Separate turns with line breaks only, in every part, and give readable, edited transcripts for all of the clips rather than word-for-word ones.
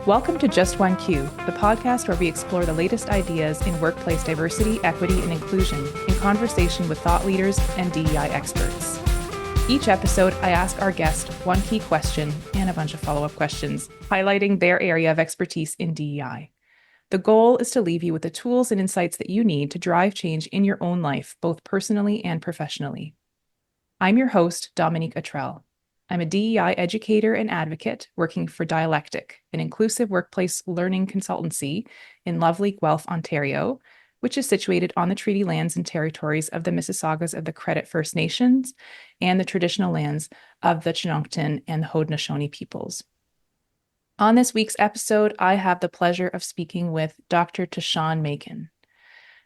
Welcome to Just One Q, the podcast where we explore the latest ideas in workplace diversity, equity, and inclusion in conversation with thought leaders and DEI experts. Each episode, I ask our guest one key question and a bunch of follow-up questions, highlighting their area of expertise in DEI. The goal is to leave you with the tools and insights that you need to drive change in your own life, both personally and professionally. I'm your host, Dominique. I'm a DEI educator and advocate working for Dialectic, an inclusive workplace learning consultancy in lovely Guelph, Ontario, which is situated on the treaty lands and territories of the Mississaugas of the Credit First Nations and the traditional lands of the Chinooktun and the Haudenosaunee peoples. On this week's episode, I have the pleasure of speaking with Dr. Tashion Macon.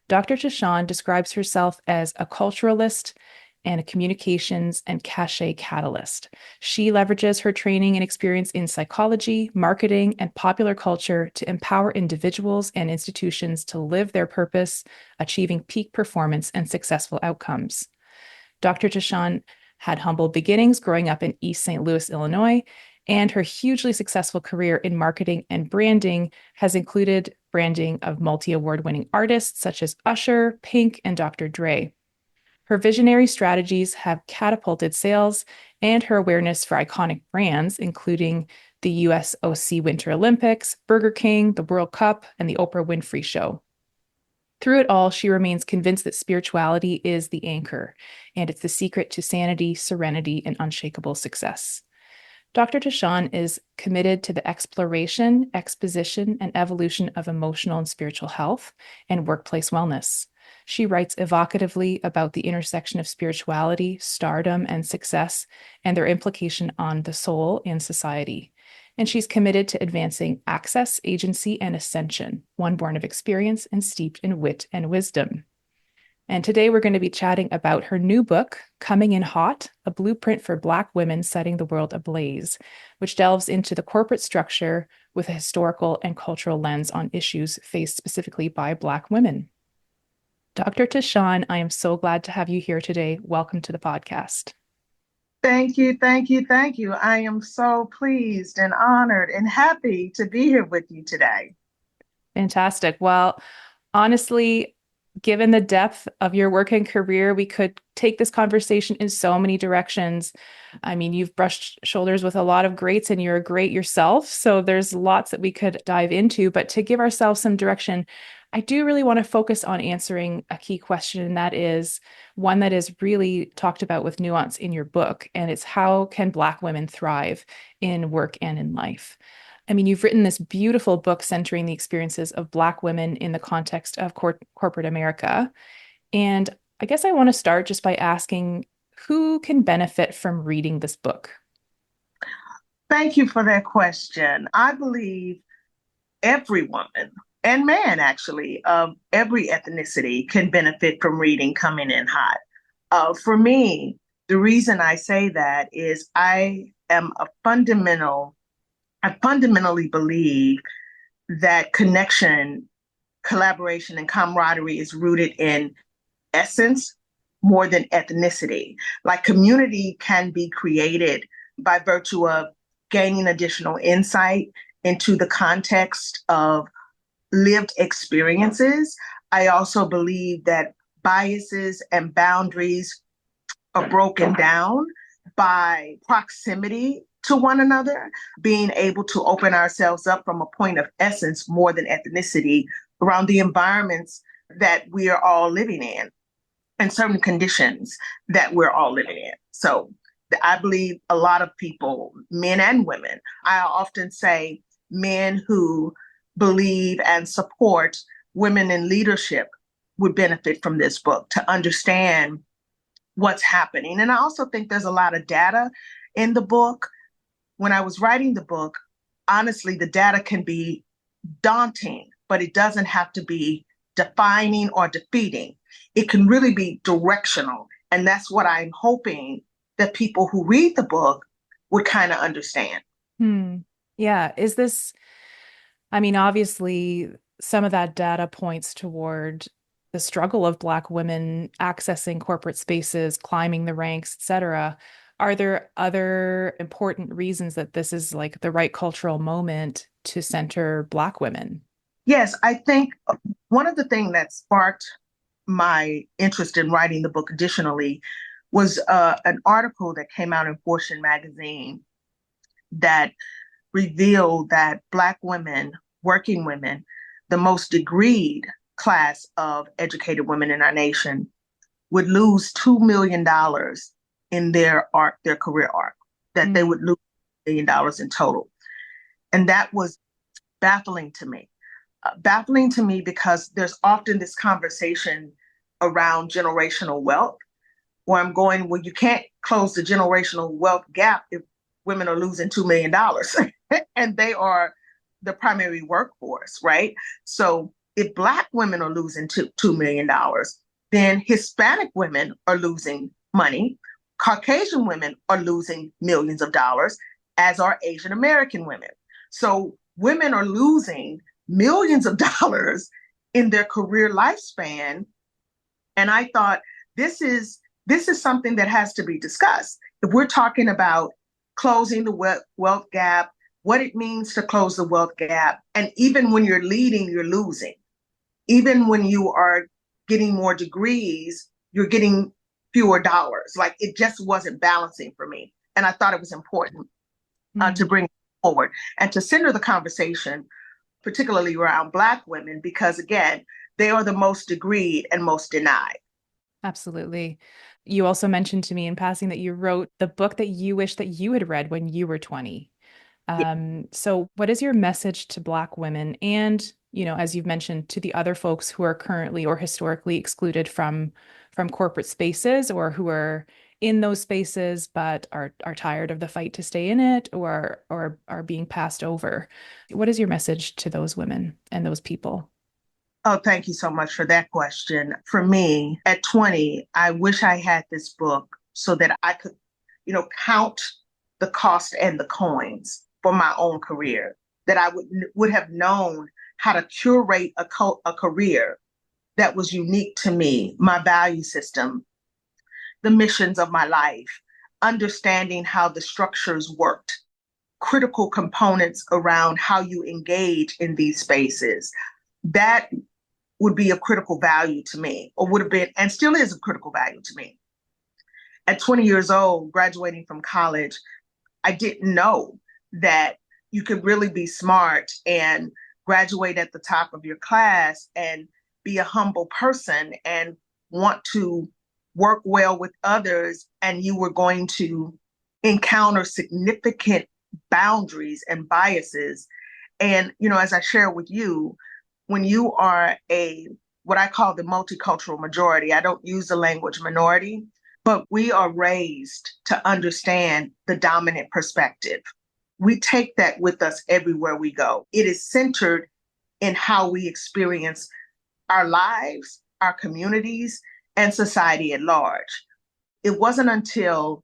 Dr. Tashion describes herself as a culturalist and a communications and cachet catalyst. She leverages her training and experience in psychology, marketing, and popular culture to empower individuals and institutions to live their purpose, achieving peak performance and successful outcomes. Dr. Tashion had humble beginnings growing up in East St. Louis, Illinois, and her hugely successful career in marketing and branding has included branding of multi-award-winning artists such as Usher, Pink, and Dr. Dre. Her visionary strategies have catapulted sales and her awareness for iconic brands, including the USOC Winter Olympics, Burger King, the World Cup, and the Oprah Winfrey Show. Through it all, she remains convinced that spirituality is the anchor, and it's the secret to sanity, serenity, and unshakable success. Dr. Tashion is committed to the exploration, exposition, and evolution of emotional and spiritual health and workplace wellness. She writes evocatively about the intersection of spirituality, stardom, and success, and their implication on the soul and society. And she's committed to advancing access, agency, and ascension, one born of experience and steeped in wit and wisdom. And today we're going to be chatting about her new book, Coming in Hot, a blueprint for Black women setting the world ablaze, which delves into the corporate structure with a historical and cultural lens on issues faced specifically by Black women. Dr. Tashion, I am so glad to have you here today. Welcome to the podcast.
Thank you, thank you, thank you. I am so pleased and honored and happy to be here with you today.
Fantastic. Well, honestly, given the depth of your work and career, we could take this conversation in so many directions. I mean, you've brushed shoulders with a lot of greats and you're a great yourself. So there's lots that we could dive into, but to give ourselves some direction, I do really want to focus on answering a key question, and that is one that is really talked about with nuance in your book, and it's how can Black women thrive in work and in life? I mean, you've written this beautiful book centering the experiences of Black women in the context of corporate America. And I guess I want to start just by asking, who can benefit from reading this book?
Thank you for that question. I believe every woman and man, actually, of every ethnicity can benefit from reading Coming in Hot. For me, the reason I say that is I fundamentally believe that connection, collaboration, and camaraderie is rooted in essence more than ethnicity. Like community can be created by virtue of gaining additional insight into the context of lived experiences. I also believe that biases and boundaries are broken down by proximity to one another, being able to open ourselves up from a point of essence more than ethnicity around the environments that we are all living in and certain conditions that we're all living in. So I believe a lot of people, men and women, I often say men who believe and support women in leadership would benefit from this book to understand what's happening. And I also think there's a lot of data in the book. When I was writing the book, honestly, the data can be daunting, but it doesn't have to be defining or defeating. It can really be directional. And that's what I'm hoping that people who read the book would kind of understand.
Yeah. Obviously, some of that data points toward the struggle of Black women accessing corporate spaces, climbing the ranks, et cetera. Are there other important reasons that this is like the right cultural moment to center Black women?
Yes, I think one of the things that sparked my interest in writing the book additionally was an article that came out in Fortune magazine that revealed that Black women, working women, the most degreed class of educated women in our nation, would lose $2 million in their career arc, that they would lose $1 million in total. And that was baffling to me. Baffling to me because there's often this conversation around generational wealth where I'm going, well, you can't close the generational wealth gap if women are losing $2 million and they are the primary workforce, right? So if Black women are losing $2 million, then Hispanic women are losing money. Caucasian women are losing millions of dollars, as are Asian American women. So women are losing millions of dollars in their career lifespan. And I thought, this is something that has to be discussed. If we're talking about closing the wealth gap, what it means to close the wealth gap, and even when you're leading, you're losing. Even when you are getting more degrees, you're getting fewer dollars. Like, it just wasn't balancing for me. And I thought it was important to bring it forward and to center the conversation, particularly around Black women, because again, they are the most degreed and most denied.
Absolutely. You also mentioned to me in passing that you wrote the book that you wish that you had read when you were 20.
Yeah.
So what is your message to Black women and, as you've mentioned, to the other folks who are currently or historically excluded from corporate spaces, or who are in those spaces but are tired of the fight to stay in it, or are being passed over? What is your message to those women and those people?
Oh, thank you so much for that question. For me, at 20, I wish I had this book so that I could, count the cost and the coins for my own career, that I would have known how to curate a career that was unique to me, my value system, the missions of my life, understanding how the structures worked, critical components around how you engage in these spaces. That would be of critical value to me, or would have been, and still is of critical value to me. At 20 years old, graduating from college, I didn't know that you could really be smart and graduate at the top of your class and be a humble person and want to work well with others, and you were going to encounter significant boundaries and biases. And, as I share with you, when you are what I call the multicultural majority, I don't use the language minority, but we are raised to understand the dominant perspective. We take that with us everywhere we go. It is centered in how we experience our lives, our communities, and society at large. It wasn't until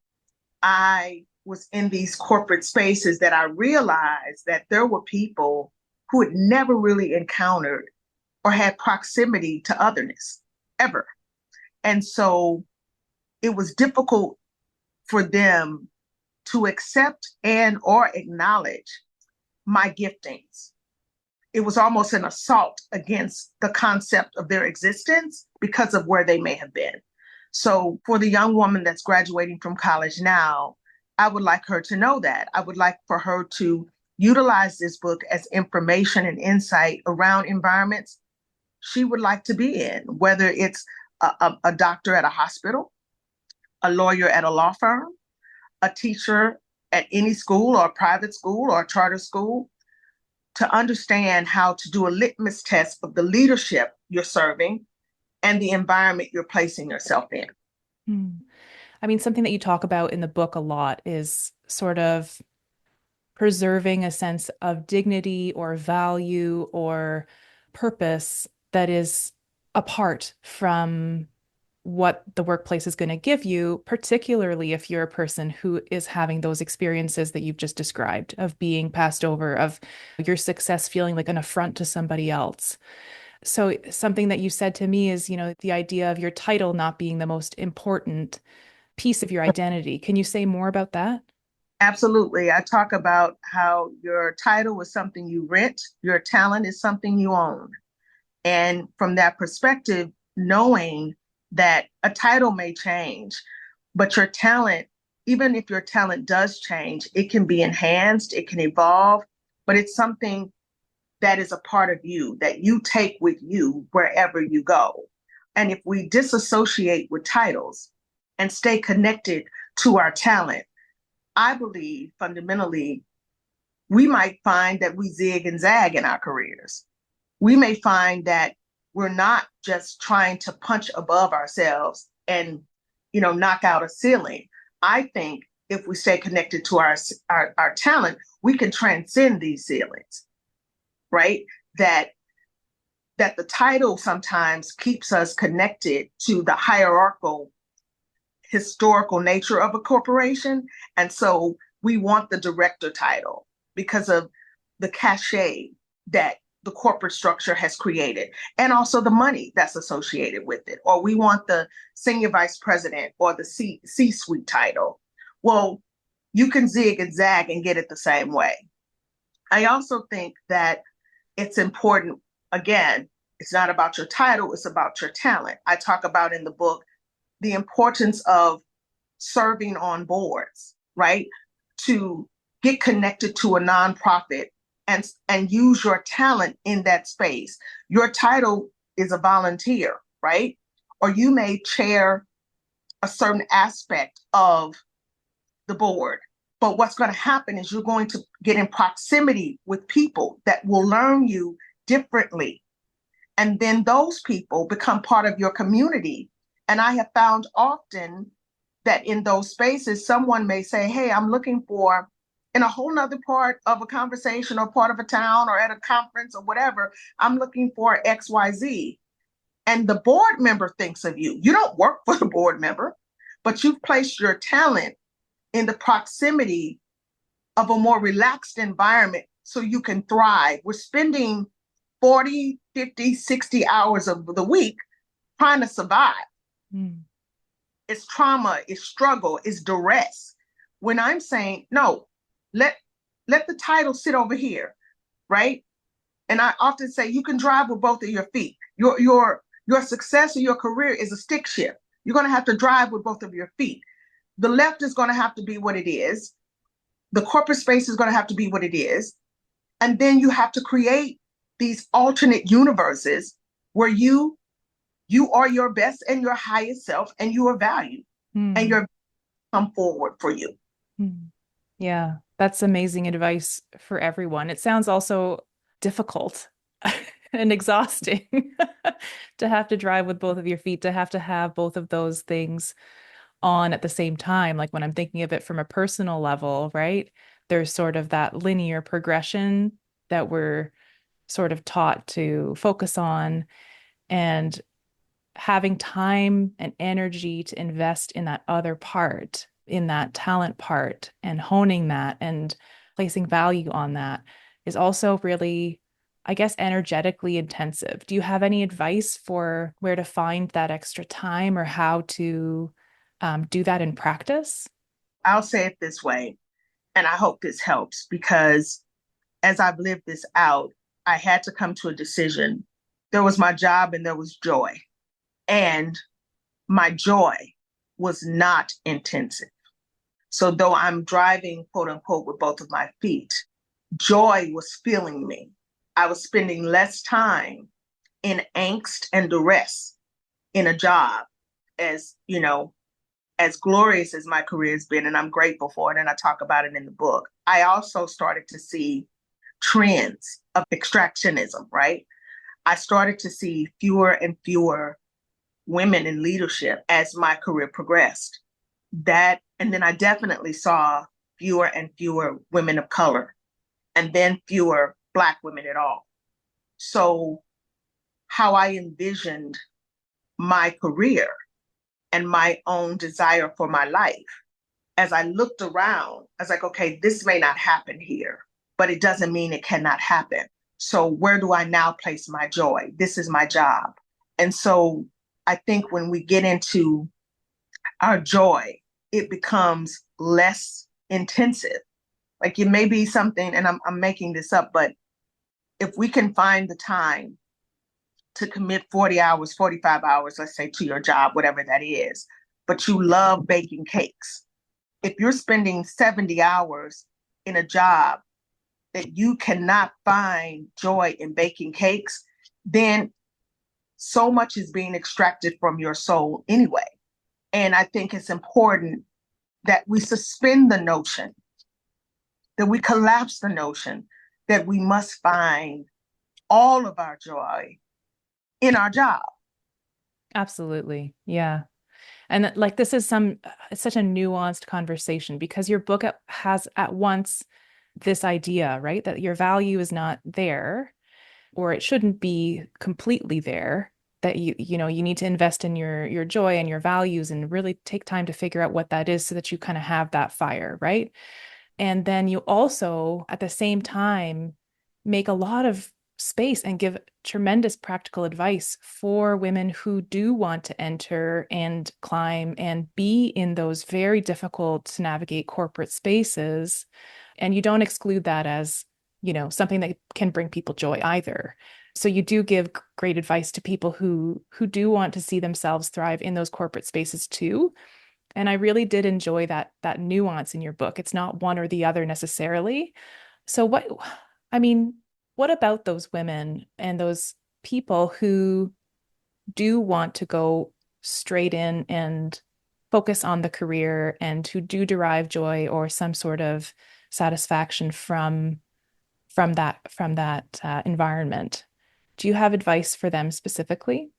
I was in these corporate spaces that I realized that there were people who had never really encountered or had proximity to otherness, ever. And so it was difficult for them to accept and or acknowledge my giftings. It was almost an assault against the concept of their existence because of where they may have been. So for the young woman that's graduating from college now, I would like her to know that. I would like for her to utilize this book as information and insight around environments she would like to be in, whether it's a doctor at a hospital, a lawyer at a law firm, a teacher at any school or private school or charter school, to understand how to do a litmus test of the leadership you're serving and the environment you're placing yourself in.
I mean, something that you talk about in the book a lot is sort of preserving a sense of dignity or value or purpose that is apart from what the workplace is going to give you, particularly if you're a person who is having those experiences that you've just described of being passed over, of your success feeling like an affront to somebody else. So something that you said to me is, the idea of your title not being the most important piece of your identity. Can you say more about that?
Absolutely. I talk about how your title is something you rent, your talent is something you own. And from that perspective, knowing that a title may change, but your talent, even if your talent does change, it can be enhanced, it can evolve, but it's something that is a part of you that you take with you wherever you go. And if we disassociate with titles and stay connected to our talent, I believe fundamentally we might find that we zig and zag in our careers. We may find that we're not just trying to punch above ourselves and, knock out a ceiling. I think if we stay connected to our talent, we can transcend these ceilings, right? That the title sometimes keeps us connected to the hierarchical historical nature of a corporation. And so we want the director title because of the cachet that the corporate structure has created and also the money that's associated with it. Or we want the senior vice president or the C-suite title. Well, you can zig and zag and get it the same way. I also think that it's important, again, it's not about your title, it's about your talent. I talk about in the book the importance of serving on boards, right? To get connected to a nonprofit and use your talent in that space. Your title is a volunteer, right? Or you may chair a certain aspect of the board. But what's going to happen is you're going to get in proximity with people that will learn you differently. And then those people become part of your community. And I have found often that in those spaces, someone may say, hey, I'm looking for, in a whole nother part of a conversation or part of a town or at a conference or whatever, I'm looking for XYZ. And the board member thinks of you. You don't work for the board member, but you've placed your talent in the proximity of a more relaxed environment so you can thrive. We're spending 40, 50, 60 hours of the week trying to survive. Mm. It's trauma, it's struggle, it's duress. When I'm saying, no, let the title sit over here, right? And I often say you can drive with both of your feet. Your success of your career is a stick shift. You're going to have to drive with both of your feet. The left is going to have to be what it is. The corporate space is going to have to be what it is. And then you have to create these alternate universes where you are your best and your highest self and you are valued and you're come forward for you.
Yeah, that's amazing advice for everyone. It sounds also difficult and exhausting to have to drive with both of your feet, to have both of those things on at the same time. Like when I'm thinking of it from a personal level, right? There's sort of that linear progression that we're sort of taught to focus on, and having time and energy to invest in that other part, in that talent part, and honing that and placing value on that is also really, I guess, energetically intensive. Do you have any advice for where to find that extra time or how to do that in practice?
I'll say it this way, and I hope this helps, because as I've lived this out, I had to come to a decision. There was my job and there was joy. And my joy was not intensive. So though I'm driving, quote unquote, with both of my feet, joy was filling me. I was spending less time in angst and duress in a job, as, as glorious as my career has been, and I'm grateful for it, and I talk about it in the book. I also started to see trends of extractionism, right? I started to see fewer and fewer women in leadership as my career progressed. And then I definitely saw fewer and fewer women of color, and then fewer Black women at all. So how I envisioned my career and my own desire for my life, as I looked around, I was like, okay, this may not happen here, but it doesn't mean it cannot happen. So where do I now place my joy? This is my job. And so I think when we get into our joy, it becomes less intensive. Like it may be something, and I'm making this up, but if we can find the time to commit 40 hours, 45 hours, let's say, to your job, whatever that is, but you love baking cakes. If you're spending 70 hours in a job that you cannot find joy in baking cakes, then so much is being extracted from your soul anyway. And I think it's important that we suspend the notion, that we collapse the notion that we must find all of our joy in our job.
Absolutely. Yeah. And like this is it's such a nuanced conversation because your book has at once this idea, right, that your value is not there, or it shouldn't be completely there, that you need to invest in your joy and your values and really take time to figure out what that is so that you kind of have that fire, right? And then you also at the same time make a lot of space and give tremendous practical advice for women who do want to enter and climb and be in those very difficult to navigate corporate spaces. And you don't exclude that as, something that can bring people joy either. So you do give great advice to people who do want to see themselves thrive in those corporate spaces too. And I really did enjoy that nuance in your book. It's not one or the other necessarily. So what about those women and those people who do want to go straight in and focus on the career and who do derive joy or some sort of satisfaction from that environment? Do you have advice for them specifically?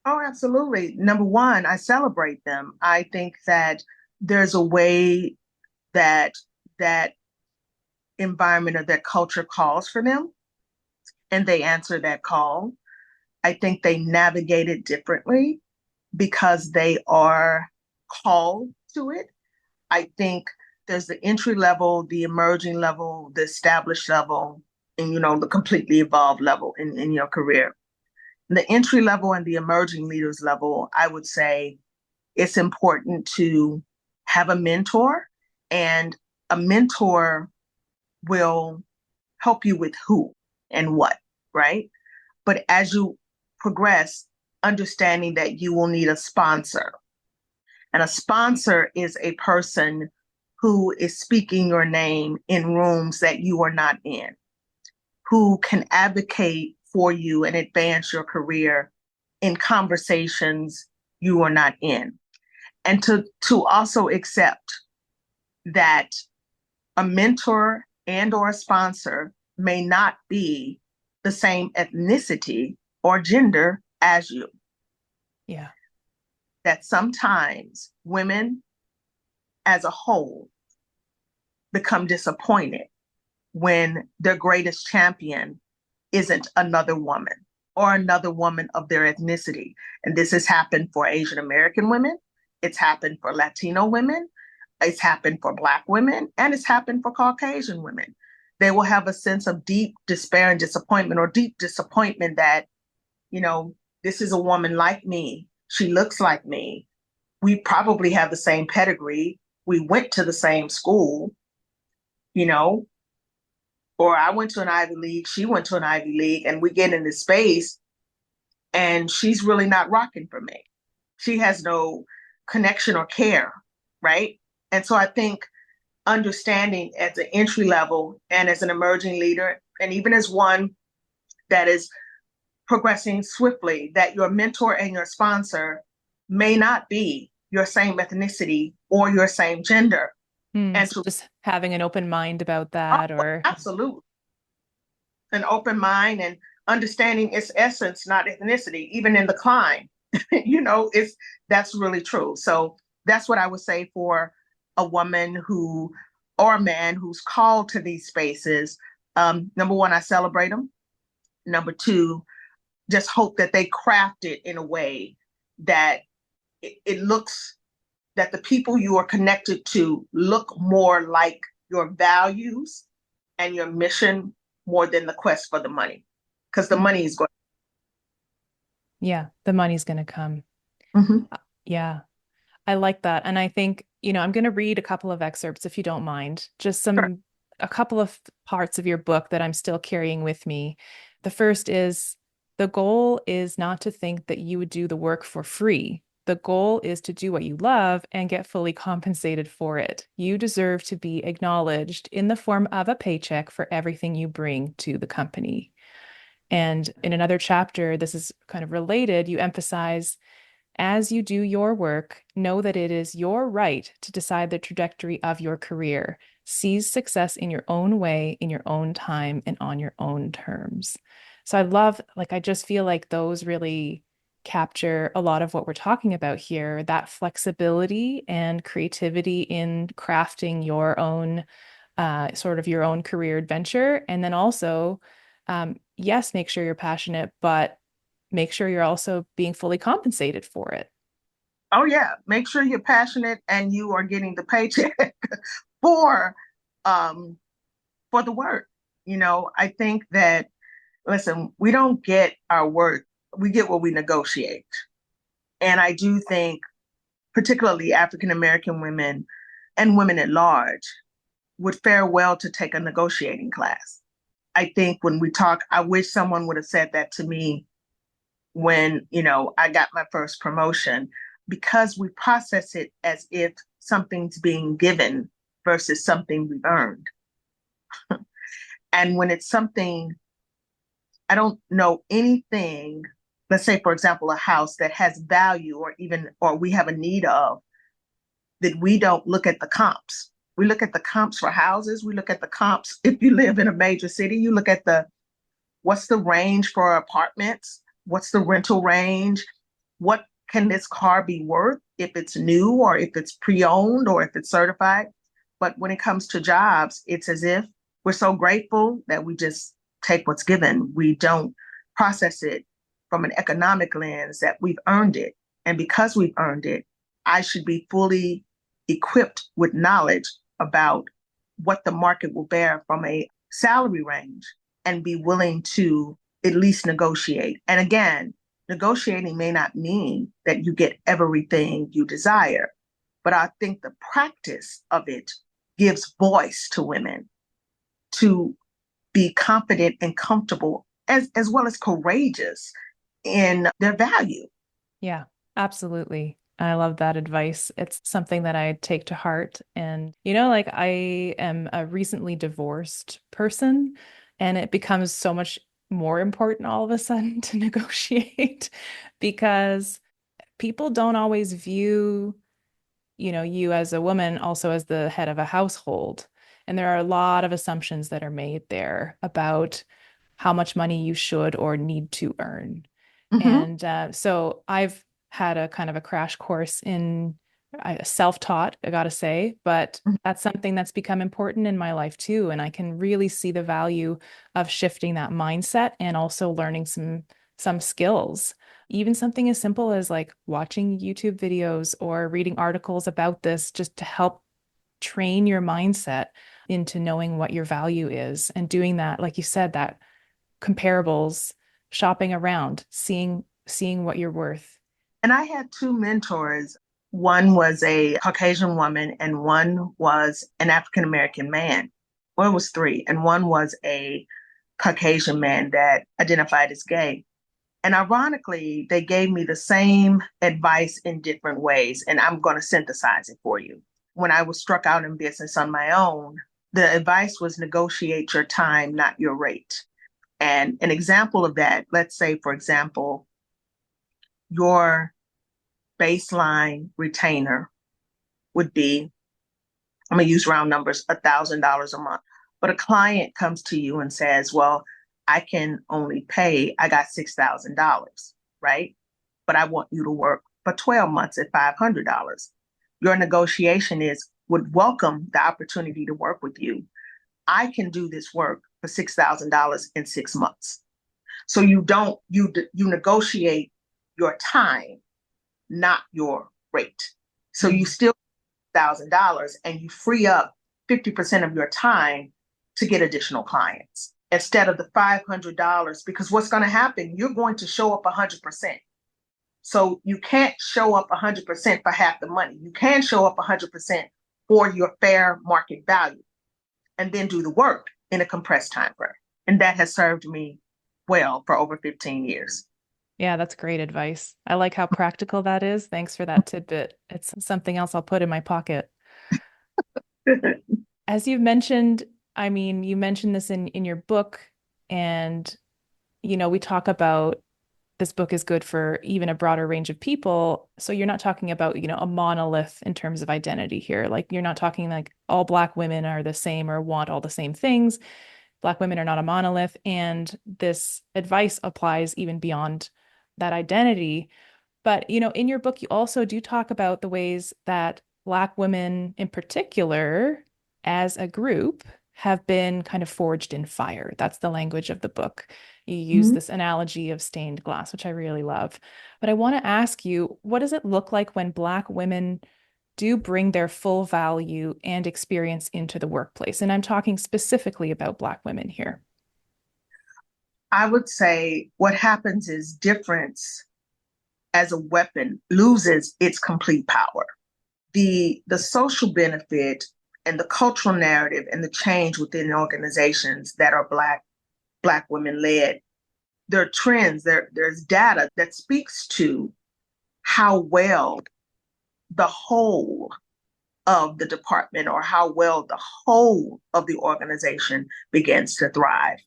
Oh, absolutely. Number one, I celebrate them. I think that there's a way that that environment or that culture calls for them, and they answer that call. I think they navigate it differently because they are called to it. I think there's the entry level, the emerging level, the established level, and the completely evolved level in your career. The entry level and the emerging leaders level, I would say it's important to have a mentor, and a mentor will help you with who and what, right? But as you progress, understanding that you will need a sponsor. And a sponsor is a person who is speaking your name in rooms that you are not in, who can advocate for you and advance your career in conversations you are not in. And to also accept that a mentor and or a sponsor may not be the same ethnicity or gender as you.
Yeah.
That sometimes women as a whole become disappointed when their greatest champion isn't another woman or another woman of their ethnicity. And this has happened for Asian American women. It's happened for Latino women. It's happened for Black women, and it's happened for Caucasian women. They will have a sense of deep despair and disappointment, or deep disappointment that, this is a woman like me. She looks like me. We probably have the same pedigree. We went to the same school, or I went to an Ivy League, she went to an Ivy League, and we get in this space and she's really not rocking for me. She has no connection or care, right? And so I think understanding at the entry level and as an emerging leader, and even as one that is progressing swiftly, that your mentor and your sponsor may not be your same ethnicity or your same gender. And
So just having an open mind about
oh,
that, or
absolutely, an open mind and understanding its essence, not ethnicity, even in the climb. That's really true. So that's what I would say for a woman or a man who's called to these spaces. Number one, I celebrate them. Number two, just hope that they craft it in a way that it looks, that the people you are connected to look more like your values and your mission more than the quest for the money, because the money is going.
Yeah, the money's going to come.
Mm-hmm.
Yeah. I like that. And I think, I'm going to read a couple of excerpts if you don't mind, just
Sure.
a couple of parts of your book that I'm still carrying with me. The first is the goal is not to think that you would do the work for free. The goal is to do what you love and get fully compensated for it. You deserve to be acknowledged in the form of a paycheck for everything you bring to the company. And in another chapter, this is kind of related, you emphasize as you do your work, know that it is your right to decide the trajectory of your career. Seize success in your own way, in your own time, and on your own terms. So I just feel like those really capture a lot of what we're talking about here, that flexibility and creativity in crafting your own sort of your own career adventure. And then also, yes, make sure you're passionate, but make sure you're also being fully compensated for it.
Oh yeah, make sure you're passionate and you are getting the paycheck for um for the work. I think that, listen, we don't get our work, we get what we negotiate. And I do think particularly African American women and women at large would fare well to take a negotiating class. I think when we talk, I wish someone would have said that to me when, I got my first promotion, because we process it as if something's being given versus something we've earned. And when it's something, I don't know anything, let's say, for example, a house that has value or we have a need of, that we don't look at the comps. We look at the comps for houses. We look at the comps. If you live in a major city, you look at what's the range for apartments? What's the rental range? What can this car be worth if it's new or if it's pre-owned or if it's certified? But when it comes to jobs, it's as if we're so grateful that we just take what's given. We don't process it from an economic lens that we've earned it. And because we've earned it, I should be fully equipped with knowledge about what the market will bear from a salary range and be willing to at least negotiate. And again, negotiating may not mean that you get everything you desire, but I think the practice of it gives voice to women to be confident and comfortable as well as courageous in their value.
Yeah, absolutely. I love that advice. It's something that I take to heart. And, like I am a recently divorced person, and it becomes so much more important all of a sudden to negotiate because people don't always view, you as a woman also as the head of a household. And there are a lot of assumptions that are made there about how much money you should or need to earn.
Mm-hmm.
And so I've had a kind of a crash course in self-taught, I gotta say, but that's something that's become important in my life too. And I can really see the value of shifting that mindset and also learning some skills. Even something as simple as like watching YouTube videos or reading articles about this just to help train your mindset into knowing what your value is and doing that, like you said, that comparables, shopping around, seeing what you're worth.
And I had two mentors. One was a Caucasian woman, and one was an African American man. Well, it was three, and one was a Caucasian man that identified as gay. And ironically, they gave me the same advice in different ways, and I'm going to synthesize it for you. When I was struck out in business on my own, the advice was negotiate your time, not your rate. And an example of that, let's say, for example, your baseline retainer would be, I'm going to use round numbers, $1,000 a month. But a client comes to you and says, well, I got $6,000, right? But I want you to work for 12 months at $500. Your negotiation would welcome the opportunity to work with you. I can do this work for $6,000 in 6 months. So you negotiate your time, not your rate. So you still $1,000 and you free up 50% of your time to get additional clients instead of the $500, because what's going to happen, you're going to show up 100%. So you can't show up 100% for half the money. You can show up 100% for your fair market value and then do the work in a compressed time frame. And that has served me well for over 15 years.
Yeah, that's great advice. I like how practical that is. Thanks for that tidbit. It's something else I'll put in my pocket. As you've mentioned, I mean, you mentioned this in your book, and we talk about this book is good for even a broader range of people. So you're not talking about, a monolith in terms of identity here. Like you're not talking like all Black women are the same or want all the same things. Black women are not a monolith. And this advice applies even beyond that identity. But, in your book, you also do talk about the ways that Black women in particular, as a group, have been kind of forged in fire. That's the language of the book. You use this analogy of stained glass, which I really love. But I want to ask you, what does it look like when Black women do bring their full value and experience into the workplace? And I'm talking specifically about Black women here.
I would say what happens is difference as a weapon loses its complete power. The social benefit and the cultural narrative and the change within organizations that are Black women led, there are trends, there's data that speaks to how well the whole of the department or how well the whole of the organization begins to thrive.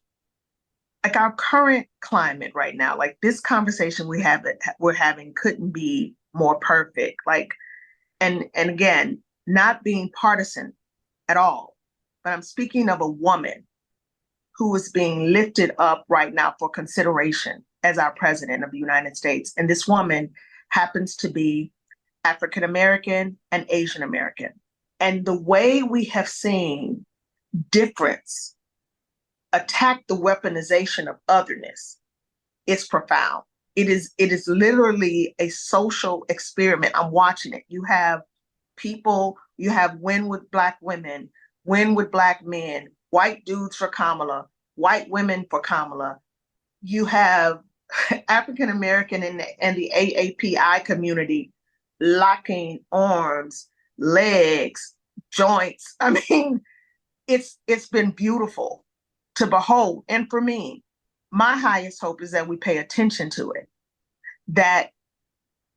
Like our current climate right now, like this conversation we're having couldn't be more perfect. Like, and again, not being partisan at all, but I'm speaking of a woman who is being lifted up right now for consideration as our president of the United States. And this woman happens to be African American and Asian American. And the way we have seen difference attack the weaponization of otherness is profound. It is literally a social experiment. I'm watching it. You have people, you have win with Black women, win with Black men, white dudes for Kamala, white women for Kamala. You have African American and the AAPI community locking arms, legs, joints. I mean, it's been beautiful to behold. And for me, my highest hope is that we pay attention to it, that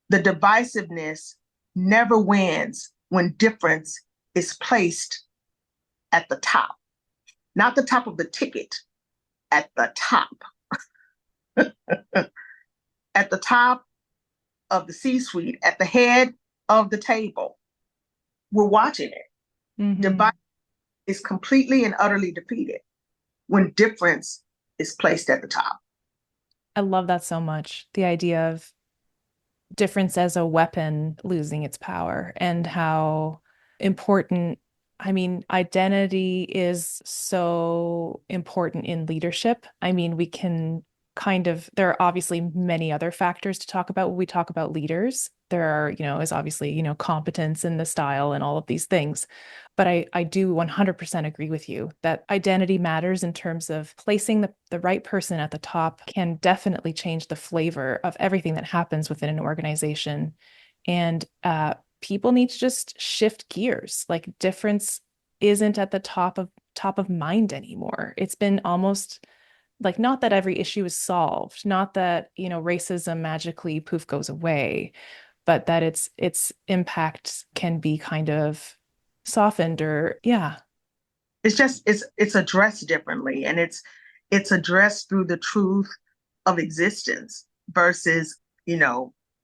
the divisiveness never wins when difference is placed at the top, not the top of the ticket, at the top, at the top of the C-suite, at the head of the table. We're watching it.
Mm-hmm.
Divide is completely and utterly defeated when difference is placed at the top.
I love that so much. The idea of difference as a weapon losing its power and how important, I mean, identity is so important in leadership. I mean, we can there are obviously many other factors to talk about when we talk about leaders. There are, is obviously, competence and the style and all of these things. But I do 100% agree with you that identity matters in terms of placing the right person at the top can definitely change the flavor of everything that happens within an organization. And people need to just shift gears. Like difference isn't at the top of mind anymore. It's been almost like, not that every issue is solved, not that, racism magically poof goes away, but that its impact can be kind of softened or, yeah.
It's addressed differently, and it's addressed through the truth of existence versus,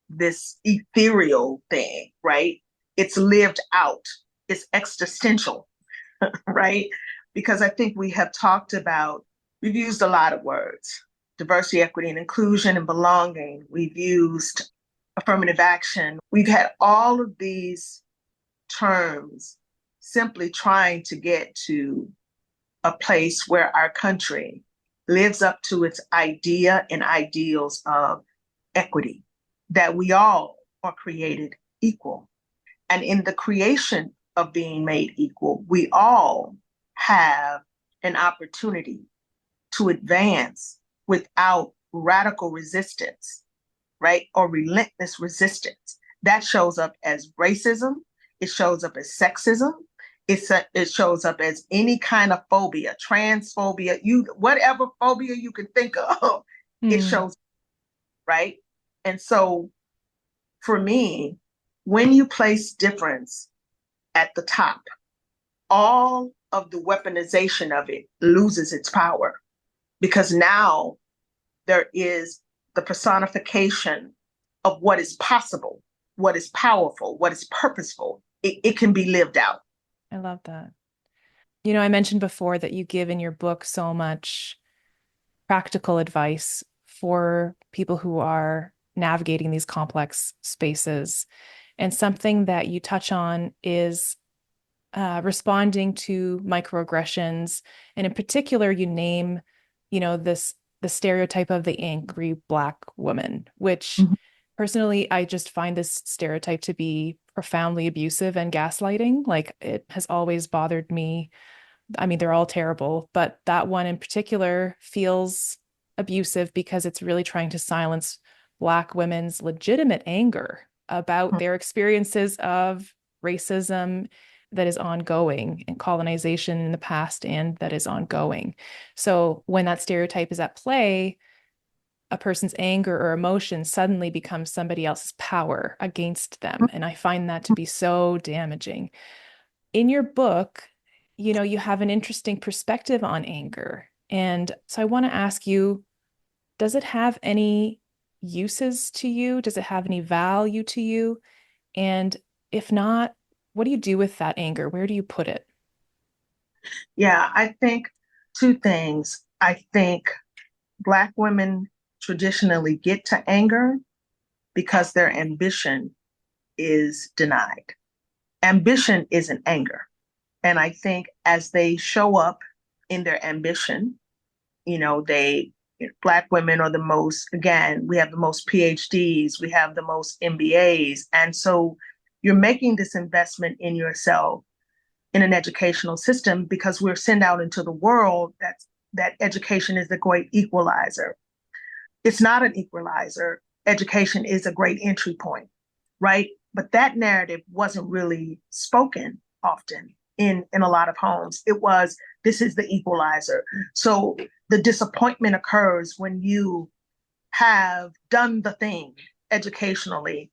this ethereal thing, right? It's lived out, it's existential, right? Because I think we've used a lot of words: diversity, equity, and inclusion, and belonging. We've used affirmative action. We've had all of these terms simply trying to get to a place where our country lives up to its idea and ideals of equity, that we all are created equal. And in the creation of being made equal, we all have an opportunity to advance without radical resistance, right? Or relentless resistance. That shows up as racism. It shows up as sexism. It shows up as any kind of phobia, transphobia, whatever phobia you can think of, it
Mm,
shows, right? And so for me, when you place difference at the top, all of the weaponization of it loses its power because now there is the personification of what is possible, what is powerful, what is purposeful. It can be lived out.
I love that. I mentioned before that you give in your book so much practical advice for people who are navigating these complex spaces. And something that you touch on is responding to microaggressions. And in particular, you name, the stereotype of the angry Black woman, which
Mhm.
personally, I just find this stereotype to be profoundly abusive and gaslighting. Like it has always bothered me. I mean, they're all terrible, but that one in particular feels abusive because it's really trying to silence Black women's legitimate anger about their experiences of racism that is ongoing and colonization in the past and that is ongoing. So when that stereotype is at play, a person's anger or emotion suddenly becomes somebody else's power against them. And I find that to be so damaging. In your book, you have an interesting perspective on anger. And so I want to ask you, does it have any uses to you? Does it have any value to you? And if not, what do you do with that anger? Where do you put it?
Yeah, I think two things. I think Black women traditionally get to anger because their ambition is denied. Ambition isn't anger. And I think as they show up in their ambition, they, Black women are the most, again, we have the most PhDs, we have the most MBAs. And so you're making this investment in yourself in an educational system because we're sent out into the world that education is the great equalizer. It's not an equalizer. Education is a great entry point, right? But that narrative wasn't really spoken often in a lot of homes. It was, this is the equalizer. So the disappointment occurs when you have done the thing educationally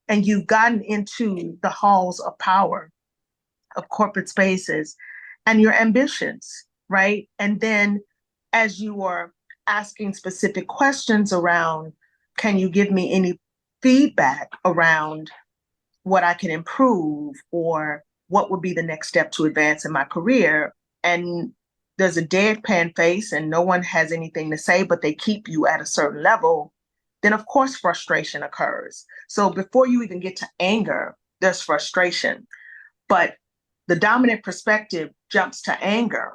and you've gotten into the halls of power of corporate spaces and your ambitions, right? And then as you are asking specific questions around, can you give me any feedback around what I can improve or what would be the next step to advance in my career? And there's a deadpan face and no one has anything to say, but they keep you at a certain level, then of course frustration occurs. So before you even get to anger, there's frustration. But the dominant perspective jumps to anger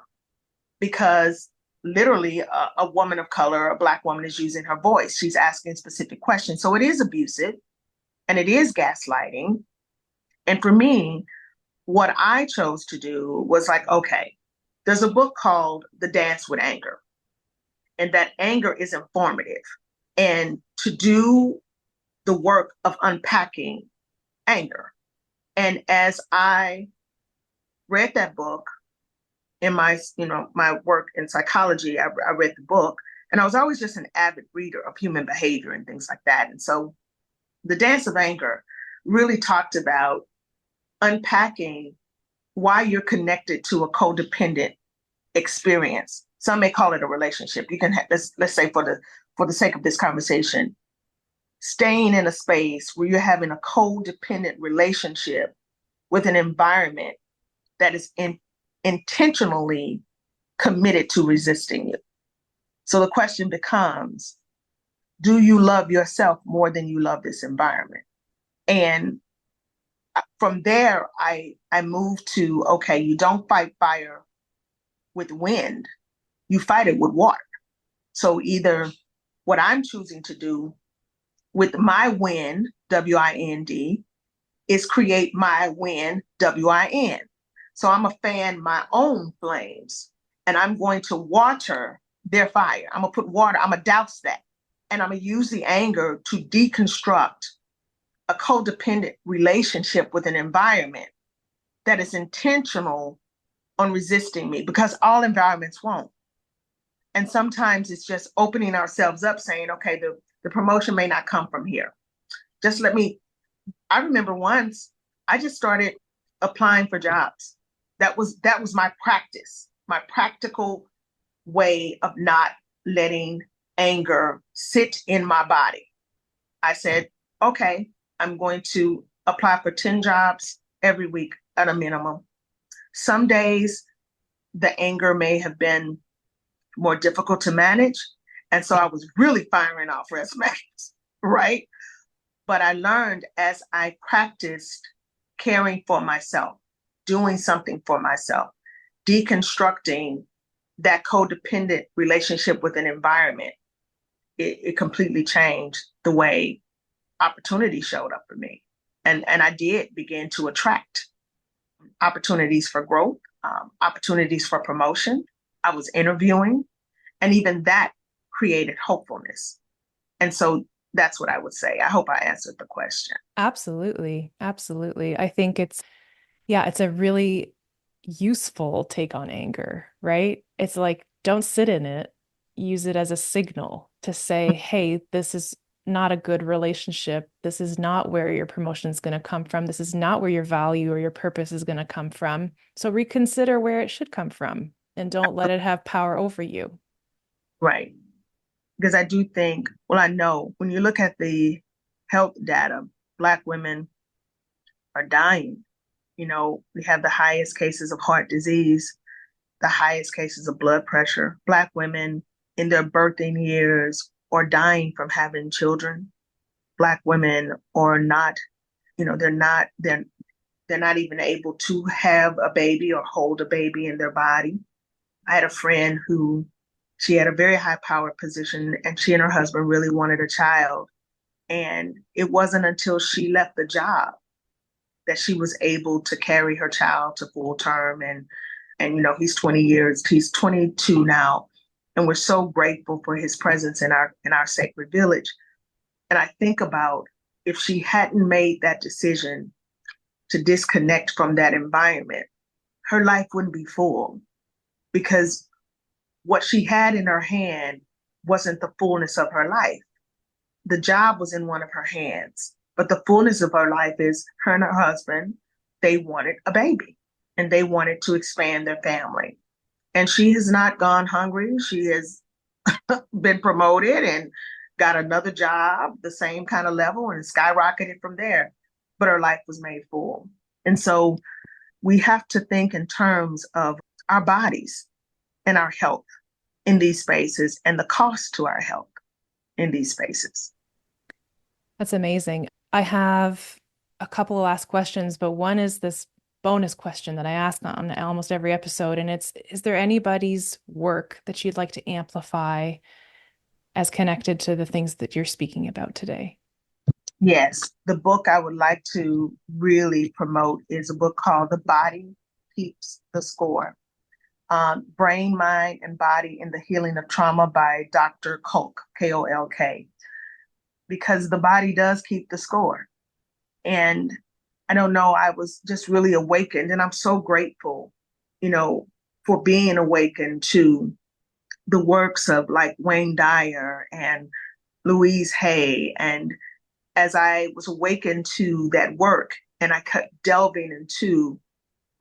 because literally a woman of color, a Black woman is using her voice. She's asking specific questions. So it is abusive and it is gaslighting. And for me, what I chose to do was like, okay, there's a book called The Dance with Anger, and that anger is informative. And to do the work of unpacking anger. And as I read that book, in my work in psychology, I read the book, and I was always just an avid reader of human behavior and things like that. And so the dance of anger really talked about unpacking why you're connected to a codependent experience. Some may call it a relationship. You can let's say for the sake of this conversation, staying in a space where you're having a codependent relationship with an environment that is intentionally committed to resisting you. So the question becomes, do you love yourself more than you love this environment? And from there, I moved to, okay, you don't fight fire with wind, you fight it with water. So either what I'm choosing to do with my win, WIND, is create my win, WIN. So I'm a fan my own flames and I'm going to water their fire. I'm gonna put water, I'm gonna douse that. And I'm going to use the anger to deconstruct a codependent relationship with an environment that is intentional on resisting me, because all environments won't. And sometimes it's just opening ourselves up saying, okay, the promotion may not come from here. Just let me, I remember once I just started applying for jobs. That was my practice, my practical way of not letting anger sit in my body. I said, okay, I'm going to apply for 10 jobs every week at a minimum. Some days the anger may have been more difficult to manage. And so I was really firing off resumes, right? But I learned as I practiced caring for myself, doing something for myself, deconstructing that codependent relationship with an environment, it completely changed the way opportunity showed up for me. And I did begin to attract opportunities for growth, opportunities for promotion. I was interviewing, and even that created hopefulness. And so that's what I would say. I hope I answered the question.
Absolutely. Absolutely. I think it's a really useful take on anger, right? It's like, don't sit in it, use it as a signal to say, hey, this is not a good relationship. This is not where your promotion is going to come from. This is not where your value or your purpose is going to come from. So reconsider where it should come from and don't let it have power over you.
Right. Because I do think, well, I know when you look at the health data, Black women are dying. You know, we have the highest cases of heart disease, the highest cases of blood pressure. Black women in their birthing years are dying from having children. Black women are not, they're not even able to have a baby or hold a baby in their body. I had a friend who, she had a very high powered position, and she and her husband really wanted a child. And it wasn't until she left the job that she was able to carry her child to full term. And he's 20 years, he's 22 now. And we're so grateful for his presence in our sacred village. And I think about if she hadn't made that decision to disconnect from that environment, her life wouldn't be full, because what she had in her hand wasn't the fullness of her life. The job was in one of her hands, but the fullness of her life is her and her husband, they wanted a baby and they wanted to expand their family. And she has not gone hungry. She has been promoted and got another job, the same kind of level, and skyrocketed from there. But her life was made full. And so we have to think in terms of our bodies and our health in these spaces and the cost to our health in these spaces.
That's amazing. I have a couple of last questions, but one is this bonus question that I ask on almost every episode. And it's, is there anybody's work that you'd like to amplify as connected to the things that you're speaking about today?
Yes, the book I would like to really promote is a book called The Body Keeps the Score. Brain, Mind, and Body in the Healing of Trauma by Dr. Kolk, Kolk, because the body does keep the score. And I don't know, I was just really awakened, and I'm so grateful, for being awakened to the works of like Wayne Dyer and Louise Hay. And as I was awakened to that work and I kept delving into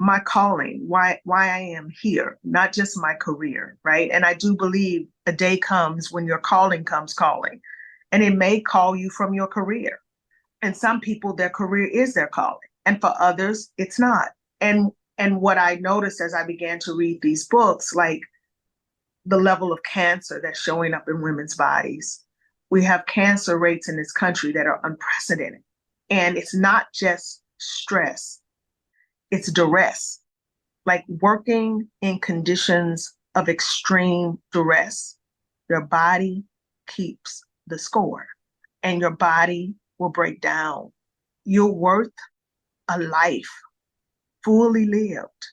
my calling, why I am here, not just my career, right? And I do believe a day comes when your calling comes calling, and it may call you from your career. And some people, their career is their calling, and for others, it's not. And what I noticed as I began to read these books, like the level of cancer that's showing up in women's bodies. We have cancer rates in this country that are unprecedented. And it's not just stress, it's duress. Like working in conditions of extreme duress, your body keeps the score and your body will break down. You're worth a life fully lived.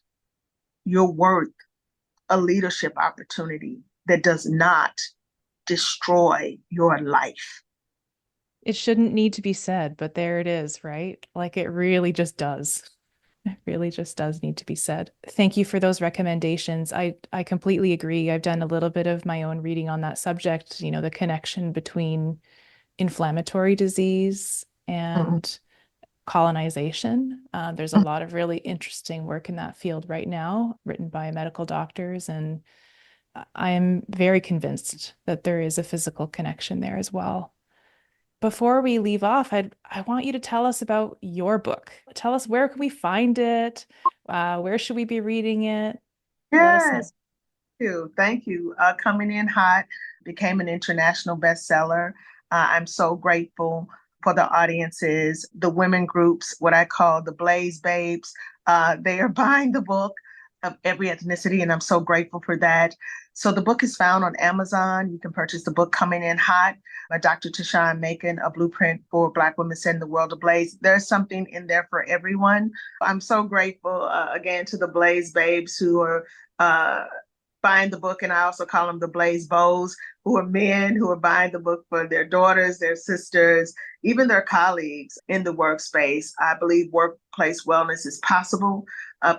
You're worth a leadership opportunity that does not destroy your life.
It shouldn't need to be said, but there it is, right? Like it really just does. It really just does need to be said. Thank you for those recommendations. I completely agree. I've done a little bit of my own reading on that subject, the connection between inflammatory disease
Mhm.
and colonization. There's a lot of really interesting work in that field right now, written by medical doctors, and I am very convinced that there is a physical connection there as well. Before we leave off, I want you to tell us about your book. Tell us, where can we find it? Where should we be reading it? Let us know.
Yes, thank you. Coming in hot, became an international bestseller. I'm so grateful for the audiences, the women groups, what I call the Blaze Babes. They are buying the book of every ethnicity, and I'm so grateful for that. So the book is found on Amazon. You can purchase the book Coming in Hot by Dr. Tashion Macon, A Blueprint for Black Women Setting the World Ablaze. There's something in there for everyone. I'm so grateful, again, to the Blaze Babes who are uh, buying the book, and I also call them the Blaze Bows, who are men who are buying the book for their daughters, their sisters, even their colleagues in the workspace. I believe workplace wellness is possible.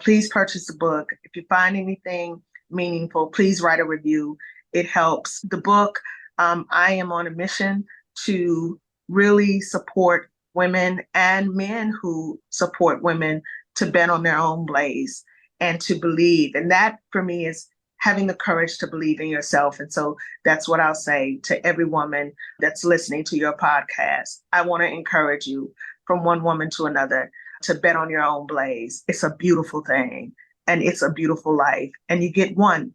Please purchase the book. If you find anything meaningful, please write a review. It helps. The book, I am on a mission to really support women and men who support women to bet on their own blaze and to believe. And that for me is having the courage to believe in yourself. And so that's what I'll say to every woman that's listening to your podcast. I want to encourage you from one woman to another to bet on your own blaze. It's a beautiful thing and it's a beautiful life. And you get one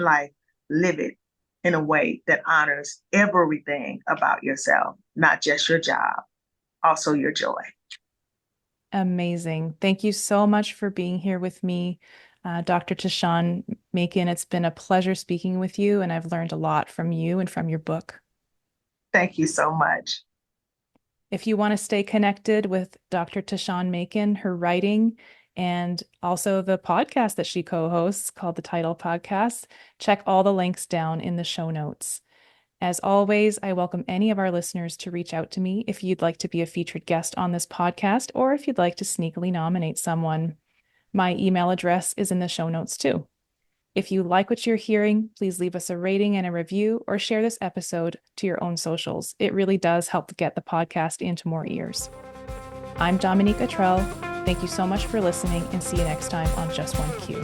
life, live it in a way that honors everything about yourself, not just your job, also your joy.
Amazing. Thank you so much for being here with me, Dr. Tashion Macon. It's been a pleasure speaking with you, and I've learned a lot from you and from your book.
Thank you so much.
If you want to stay connected with Dr. Tashion Macon, her writing, and also the podcast that she co-hosts called the Title Podcast, check all the links down in the show notes. As always, I welcome any of our listeners to reach out to me if you'd like to be a featured guest on this podcast, or if you'd like to sneakily nominate someone. My email address is in the show notes too. If you like what you're hearing, please leave us a rating and a review, or share this episode to your own socials. It really does help get the podcast into more ears. I'm Dominique. Thank you so much for listening, and see you next time on Just One Q.